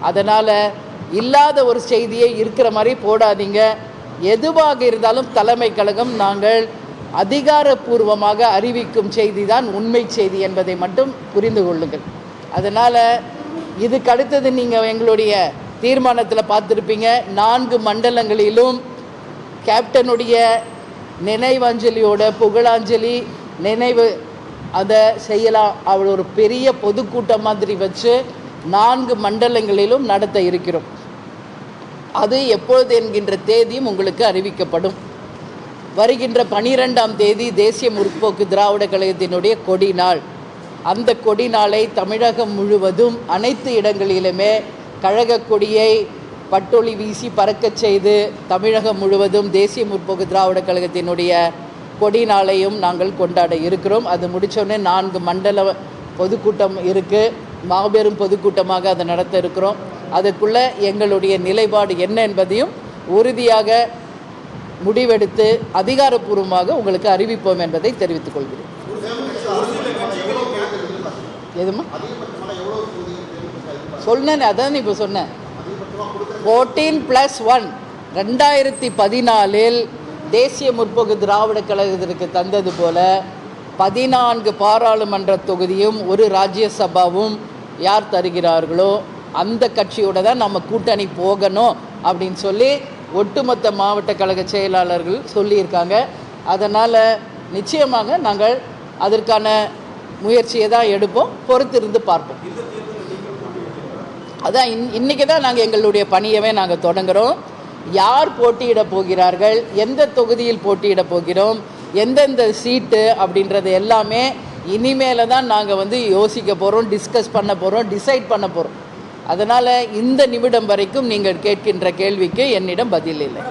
அதனால் இல்லாத ஒரு செய்தியை இருக்கிற மாதிரி போடாதீங்க. எதுவாக இருந்தாலும் தலைமை கழகம் நாங்கள் அதிகாரப்பூர்வமாக அறிவிக்கும் செய்தி தான் உண்மை செய்தி என்பதை மட்டும் புரிந்து கொள்ளுங்கள். அதனால் இதுக்கு அடுத்தது நீங்கள் எங்களுடைய தீர்மானத்தில் பார்த்துருப்பீங்க, 4 மண்டலங்களிலும் கேப்டனுடைய நினைவஞ்சலியோட புகழாஞ்சலி நினைவு அதை செய்யலாம். அவள் ஒரு பெரிய பொதுக்கூட்டம் மாதிரி வச்சு 4 மண்டலங்களிலும் நடத்த இருக்கிறோம். அது எப்பொழுது என்கின்ற தேதியும் உங்களுக்கு அறிவிக்கப்படும். வருகின்ற 12ஆம் தேதி தேசிய முற்போக்கு திராவிட கழகத்தினுடைய கொடி நாள். அந்த கொடி நாளை தமிழகம் முழுவதும் அனைத்து இடங்களிலுமே கழக கொடியை பட்டொளி வீசி பறக்கச் செய்து தமிழகம் முழுவதும் தேசிய முற்போக்கு திராவிட கழகத்தினுடைய கொடி நாளையும் நாங்கள் கொண்டாட இருக்கிறோம். அது முடித்தோடனே 4 மண்டல பொதுக்கூட்டம் இருக்குது. மாபெரும் பொதுக்கூட்டமாக அதை நடத்த இருக்கிறோம். அதுக்குள்ளே எங்களுடைய நிலைப்பாடு என்ன என்பதையும் உறுதியாக முடிவெடுத்து அதிகாரப்பூர்வமாக உங்களுக்கு அறிவிப்போம் என்பதை தெரிவித்துக் கொள்கிறேன். எதுமா சொன்னேன், அதான் இப்போ சொன்னேன். 14+1 2014 தேசிய முற்போக்கு திராவிட கழகத்திற்கு தந்தது போல 14 பாராளுமன்ற தொகுதியும் ஒரு ராஜ்யசபாவும் யார் தருகிறார்களோ அந்த கட்சியோடு தான் நம்ம கூட்டணி போகணும் அப்படின்னு சொல்லி ஒட்டுமொத்த மாவட்ட கழக செயலாளர்கள் சொல்லியிருக்காங்க. அதனால் நிச்சயமாக நாங்கள் அதற்கான முயற்சியை தான் எடுப்போம், பொறுத்திருந்து பார்ப்போம். அதான் இன்றைக்கி தான் நாங்கள் எங்களுடைய பணியவே நாங்கள் தொடங்குகிறோம். யார் போட்டியிட போகிறார்கள், எந்த தொகுதியில் போட்டியிட போகிறோம், எந்தெந்த சீட்டு அப்படின்றது எல்லாமே இனிமேல தான் நாங்கள் யோசிக்க போகிறோம், டிஸ்கஸ் பண்ண போகிறோம், டிசைட் பண்ண போகிறோம். அதனால் இந்த நிமிடம் வரைக்கும் நீங்கள் கேட்கின்ற கேள்விக்கு என்னிடம் பதில் இல்லை.